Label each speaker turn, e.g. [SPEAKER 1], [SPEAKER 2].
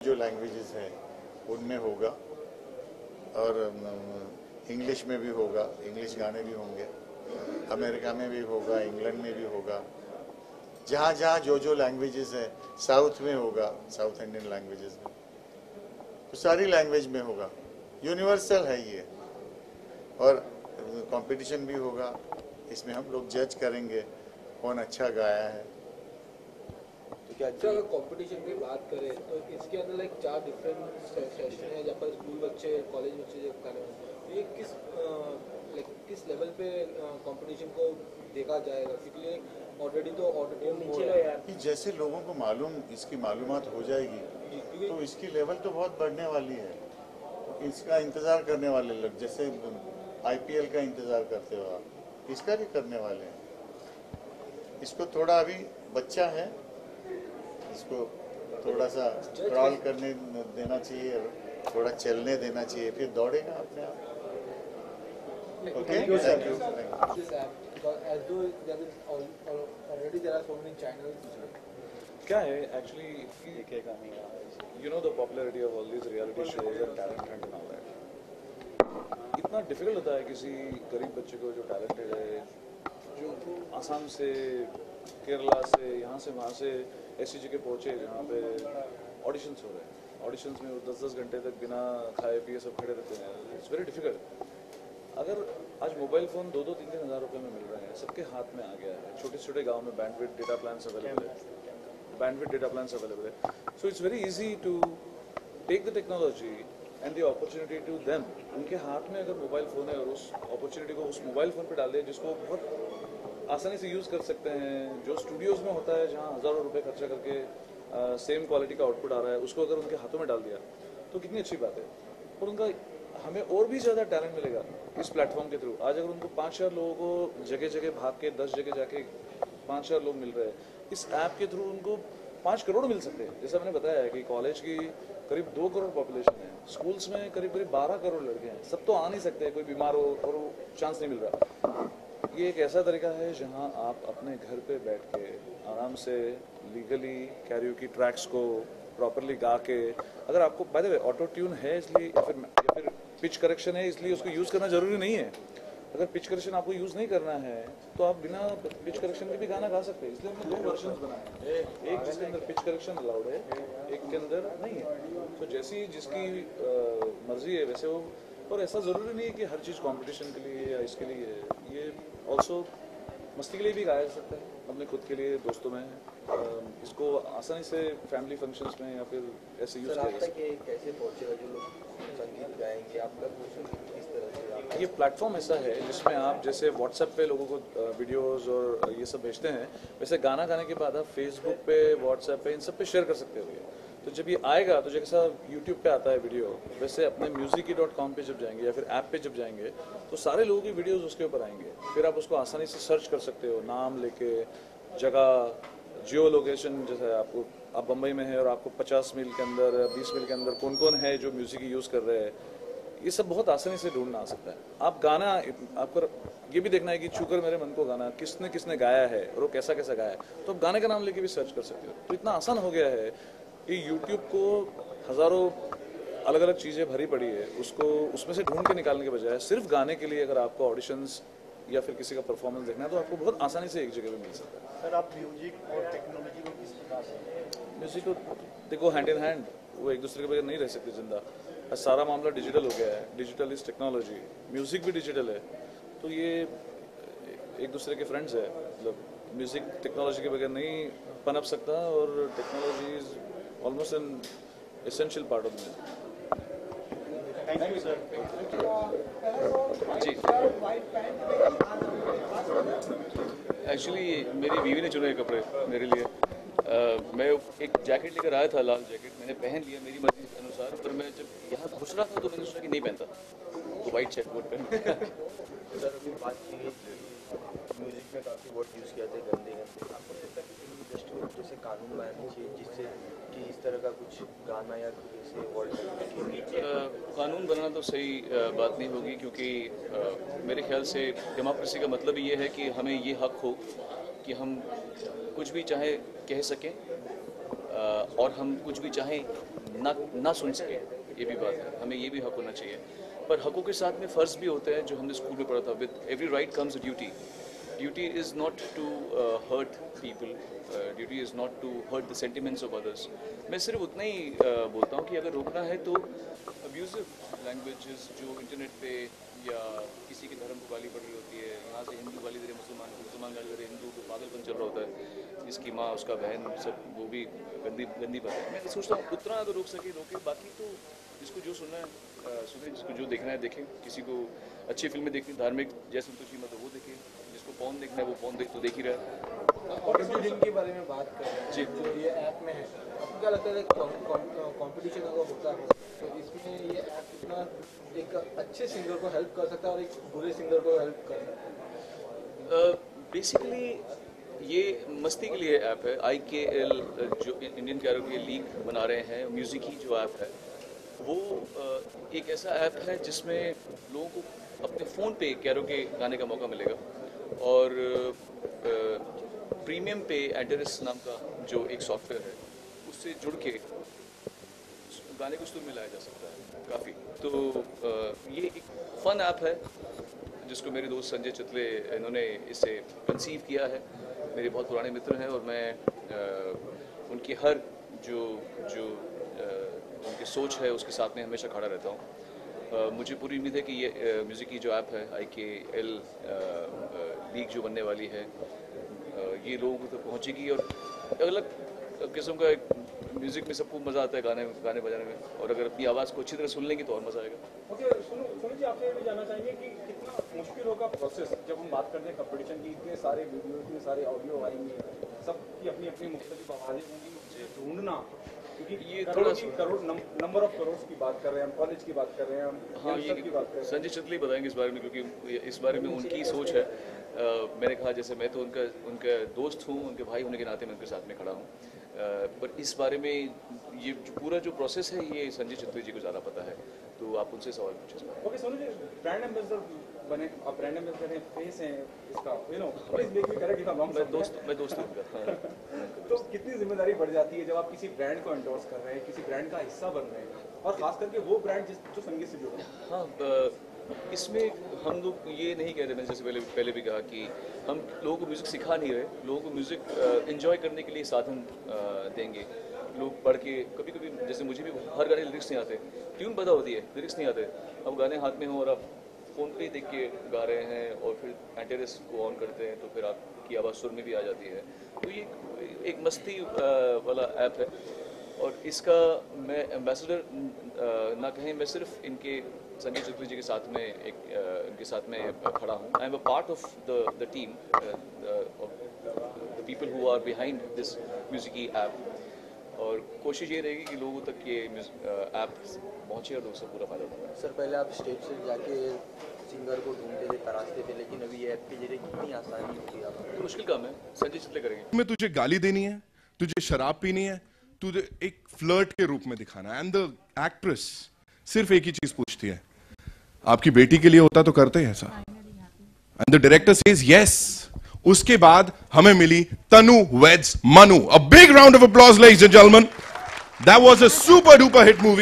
[SPEAKER 1] जो लैंग्वेजेस हैं उनमें होगा और इंग्लिश में भी होगा, इंग्लिश गाने भी होंगे, अमेरिका में भी होगा, इंग्लैंड में भी होगा, जहाँ जहाँ जो लैंग्वेजेस है, साउथ में होगा, साउथ इंडियन लैंग्वेजेस में, तो सारी लैंग्वेज में होगा, यूनिवर्सल है ये। और कंपटीशन भी होगा, इसमें हम लोग जज करेंगे कौन अच्छा गाया है।
[SPEAKER 2] तो क्या अगर कंपटीशन की बात करें तो इसके अंदर लाइक 4 डिफरेंट सेशन है जहाँ पर स्कूल बच्चे, कॉलेज बच्चे जो गाने हैं, ये किस लेवल पे कंपटीशन को देखा जाएगा? क्योंकि ऑलरेडी तो ऑडिटोरियम
[SPEAKER 1] जैसे लोगों को इसकी मालूमात हो जाएगी तो इसकी लेवल तो बहुत बढ़ने वाली है। इसका इंतज़ार करने वाले लोग, जैसे IPL का इंतज़ार करते हो आप, इसका भी करने वाले हैं। इसको थोड़ा अभी बच्चा है, इसको थोड़ा सा क्रॉल करने देना चाहिए, थोड़ा चलने देना चाहिए, फिर दौड़ेगा अपने आप। Okay, thank you.
[SPEAKER 3] क्या है actually, you know the popularity of all these reality shows and talent Hunt and all that, इतना डिफिकल्ट होता है किसी गरीब बच्चे को जो टैलेंटेड है, जो आसाम से, केरला से, यहाँ से वहाँ से ऐसी जगह पहुँचे जहाँ पे ऑडिशंस हो रहे हैं। ऑडिशंस में वो 10-10 घंटे तक बिना खाए पिए सब खड़े रहते हैं। It's very difficult. अगर आज मोबाइल फ़ोन 2-3 हज़ार रुपये में मिल रहे हैं, सबके हाथ में आ गया है। छोटे छोटे गाँव में बैंडविड्थ डेटा प्लान्स अवेलेबल है, so it's very easy to take the technology and the opportunity to them. उनके हाथ में अगर मोबाइल फ़ोन है और उस अपॉर्चुनिटी को उस मोबाइल फ़ोन पर डाल दिया, जिसको बहुत आसानी से यूज़ कर सकते हैं, जो स्टूडियोज़ में होता है जहाँ हज़ारों रुपए खर्चा करके सेम क्वालिटी का आउटपुट आ रहा है, उसको अगर उनके हाथों में डाल दिया तो कितनी अच्छी बात है। और उनका हमें और भी ज़्यादा टैलेंट मिलेगा इस प्लेटफॉर्म के थ्रू। आज अगर उनको 5-4 लोगों को जगह जगह भाग के 10 जगह जाके 5-4 लोग मिल रहे हैं, इस ऐप के थ्रू उनको 5 करोड़ मिल सकते हैं। जैसा मैंने बताया है कि कॉलेज की करीब 2 करोड़ पॉपुलेशन है, स्कूल्स में करीब 12 करोड़ लड़के हैं, सब तो आ नहीं सकते, कोई बीमार हो और चांस नहीं मिल रहा। ये एक ऐसा तरीका है जहां आप अपने घर पे बैठ के आराम से लीगली कैरियोकी ट्रैक्स को प्रॉपरली गा के, अगर आपको by the way auto tune है इसलिए या फिर पिच करेक्शन है इसलिए उसको यूज़ करना ज़रूरी नहीं है। अगर पिच करेक्शन आपको यूज़ नहीं करना है तो आप बिना पिच करेक्शन के भी गाना गा सकते हैं। इसलिए हमने 2 वर्जन बनाए हैं, एक जिसके अंदर पिच करेक्शन अलाउड है, एक के अंदर नहीं है। तो जैसी जिसकी मर्जी है वैसे वो, और ऐसा ज़रूरी नहीं है कि हर चीज़ कंपटीशन के लिए या इसके लिए है। ये ऑल्सो मस्ती के लिए भी गाया जा सकता है, अपने खुद के लिए, दोस्तों में। इसको आसानी से फैमिली फंक्शंस में या फिर ऐसे यूज़ किया जा सकता है।
[SPEAKER 2] कैसे पहुंचेगा जो लोग संगीत गाएंगे, आपका किस तरह से?
[SPEAKER 3] ये प्लेटफॉर्म ऐसा है जिसमें आप जैसे व्हाट्सएप पे लोगों को वीडियोस और ये सब भेजते हैं, वैसे गाना गाने के बाद आप फेसबुक पे, व्हाट्सएप पे, इन सब पे शेयर कर सकते हो। ये तो जब ये आएगा तो जैसा यूट्यूब पे आता है वीडियो, वैसे अपने music.com पे जब जाएंगे या फिर ऐप पे जब जाएंगे तो सारे लोगों की वीडियोस उसके ऊपर आएंगे। फिर आप उसको आसानी से सर्च कर सकते हो, नाम लेके, जगह, जियो लोकेशन। जैसे आप बम्बई में है और आपको 50 मील के अंदर, 20 मील के अंदर कौन कौन है जो म्यूज़िक यूज़ कर रहे हैं, ये सब बहुत आसानी से ढूंढना आ सकता है। आप गाना, आपको ये भी देखना है कि छूकर मेरे मन को गाना किसने किसने गाया है और वो कैसा कैसा गाया है, तो आप गाने का नाम लेके भी सर्च कर सकते हो। तो इतना आसान हो गया है कि यूट्यूब को हज़ारों अलग अलग चीज़ें भरी पड़ी है, उसको उसमें से ढूंढ के निकालने के बजाय सिर्फ गाने के लिए अगर आपको ऑडिशंस या फिर किसी का परफॉर्मेंस देखना है तो आपको बहुत आसानी से एक जगह पे मिल सकता है।
[SPEAKER 4] सर, आप म्यूजिक और टेक्नोलॉजी को किस प्रकार से?
[SPEAKER 3] म्यूजिक तो देखो हैंड इन हैंड, वो एक दूसरे के बगैर नहीं रह सकते जिंदा। सारा मामला डिजिटल हो गया है, डिजिटल इज टेक्नोलॉजी, म्यूजिक भी डिजिटल है, तो ये एक दूसरे के फ्रेंड्स है। मतलब म्यूजिक टेक्नोलॉजी के बगैर नहीं पनप सकता और technology is almost an essential part of music.
[SPEAKER 4] Thank you sir.
[SPEAKER 3] जी,
[SPEAKER 5] एक्चुअली मेरी बीवी ने चुने कपड़े मेरे लिए। मैं एक जैकेट लेकर आया था, लाल जैकेट, मैंने पहन लिया मेरी मर्जी के अनुसार, पर मैं जब यहाँ घुस रहा था तो मैंने सोचा कि नहीं पहनता, तो वाइट शर्ट कोट पहन।
[SPEAKER 2] सर, अभी बात की म्यूजिक में काफ़ी वर्ड यूज़ किया था गंदे, आपको लगता है कि इंडस्ट्री में जैसे कानून बनाना चाहिए जिससे कि इस तरह का कुछ गाना या ऐसे वर्ड?
[SPEAKER 5] कानून बनाना तो सही बात नहीं होगी, क्योंकि मेरे ख्याल से डेमोक्रेसी का मतलब ये है कि हमें ये हक हो कि हम कुछ भी चाहे कह सकें और हम कुछ भी चाहें ना सुन सके, ये भी बात है, हमें ये भी हक होना चाहिए। पर हकों के साथ में फ़र्ज़ भी होते हैं, जो हमने स्कूल में पढ़ा था, with every right comes duty. Duty is not to hurt people, duty is not to hurt the sentiments of others. मैं सिर्फ उतना ही बोलता हूँ कि अगर रोकना है तो अब्यूजिव लैंग्वेजेस जो इंटरनेट पे या किसी के धर्म को गाली पड़ रही होती है, यहाँ से हिंदू गाली दे रहे मुसलमान को, मुसलमान गाली दे रहे हिंदू को, पागलपन चल रहा होता है, जिसकी माँ उसका बहन सब वो भी गंदी बात है। मैं सोचता हूँ उतना अगर रोक सके रोके, बाकी तो जिसको जो सुनना है सुने, जिसको जो देखना है देखें। किसी को अच्छी फिल्में देखनी, धार्मिक जय संतोषी मत वो देखें, जिसको पॉर्न देखना है वो पॉर्न देख तो देख ही रहा है।
[SPEAKER 2] कंपटीशन के बारे में बात कर रहे हैं
[SPEAKER 5] जी।
[SPEAKER 2] जो ये ऐप में है, आपको क्या लगता है कंपटीशन अगर होता है तो इसमें ये ऐप कितना एक अच्छे सिंगर को हेल्प कर सकता है और एक बुरे सिंगर को हेल्प कर सकता है?
[SPEAKER 5] बेसिकली ये मस्ती के लिए ऐप है। IKL जो इंडियन कैरोके लीग बना रहे हैं, म्यूज़िक ही जो ऐप है वो एक ऐसा ऐप है जिसमें लोगों को अपने फ़ोन पे कैरोके गाने का मौका मिलेगा, और प्रीमियम पे एंटेरिस नाम का जो एक सॉफ्टवेयर है उससे जुड़ के गाने को सुर में लाया जा सकता है काफ़ी। तो ये एक फ़न ऐप है जिसको मेरे दोस्त संजय चितले इन्होंने इसे कंसीव किया है। मेरे बहुत पुराने मित्र हैं और मैं उनकी हर जो उनकी सोच है उसके साथ में हमेशा खड़ा रहता हूँ। मुझे पूरी उम्मीद है कि ये म्यूज़िक की जो ऐप है IKL लीग जो बनने वाली है ये लोगों तक पहुँचेगी, और अलग किस्म का एक म्यूज़िक में सबको मज़ा आता है गाने बजाने में, और अगर अपनी आवाज़ को अच्छी तरह सुन लेंगे तो और मज़ा आएगा।
[SPEAKER 4] ओके, सुनो जी, आपसे ये भी जानना चाहेंगे कि कितना मुश्किल होगा प्रोसेस जब हम बात करते हैं कंपटीशन की, इतने सारे वीडियो, इतने सारे ऑडियो आएंगे, सबकी अपनी अपनी मुख्तलिफ आवाज़ें होंगी, ढूंढना, क्योंकि ये करोड़ नंबर ऑफ करोड़ की बात कर रहे हैं हम, कॉलेज की बात कर रहे हैं हम,
[SPEAKER 5] हाँ, ये
[SPEAKER 4] की बात कर रहे हैं।
[SPEAKER 5] संजय चितले बताएंगे इस बारे में, क्योंकि इस बारे में उनकी सोच है। मैंने कहा जैसे मैं तो उनका दोस्त हूँ, उनके भाई होने के नाते मैं उनके साथ में खड़ा हूँ, पर इस बारे में ये पूरा जो प्रोसेस है ये संजय चितले जी को ज़्यादा पता है, तो आप उनसे सवाल पूछिए।
[SPEAKER 4] Okay, Sonu ji, brand ambassador बने, आप ब्रांड एम्बेसडर हैं, फेस हैं इसका, you know, please make me correct if I am wrong.
[SPEAKER 5] मैं दोस्त हूँ उनका। हाँ।
[SPEAKER 4] तो कितनी जिम्मेदारी बढ़ जाती है जब आप किसी ब्रांड को एंडोर्स कर रहे हैं, किसी ब्रांड का हिस्सा बन रहे हैं, और खास करके वो ब्रांड जो संगीत से जुड़ा है?
[SPEAKER 5] हाँ, इसमें हम लोग ये नहीं कह रहे, मैंने जैसे पहले भी कहा कि हम लोगों को म्यूज़िक सिखा नहीं रहे, लोगों को म्यूज़िक एंजॉय करने के लिए साधन देंगे। लोग पढ़ के कभी जैसे मुझे भी हर गाने लिरिक्स नहीं आते, ट्यून पता होती है, लिरिक्स नहीं आते। अब गाने हाथ में हो और आप फ़ोन पे देख के गा रहे हैं और फिर एंटेरिस को ऑन करते हैं तो फिर आपकी आवाज़ सुर में भी आ जाती है। तो ये एक मस्ती वाला ऐप है, और इसका मैं एम्बेसडर ना कहें, मैं सिर्फ इनके संजय चितले जी के साथ में इनके साथ में खड़ा हूँ। I am a part of the team, the people who are behind this Musiky app, और कोशिश ये रहेगी कि लोगों तक ये ऐप पहुँचे और लोगों से पूरा फायदा उठाए।
[SPEAKER 2] सर, पहले आप स्टेज से जाके सिंगर को ढूंढते थे, तराशते थे, लेकिन अभी ये ऐप के जरिए कितनी आसानी होगी आपको?
[SPEAKER 5] तो मुश्किल काम है, संजय चितले करेंगे।
[SPEAKER 6] में तुझे गाली देनी है, तुझे शराब पीनी है, तुझे एक फ्लर्ट के रूप में दिखाना है, एंड द एक्ट्रेस सिर्फ एक ही चीज पूछती है, आपकी बेटी के लिए होता तो करते हैं ऐसा, and the director says yes. उसके बाद हमें मिली Tanu weds Manu. A big round of applause ladies and gentleman, that was a super duper hit movie.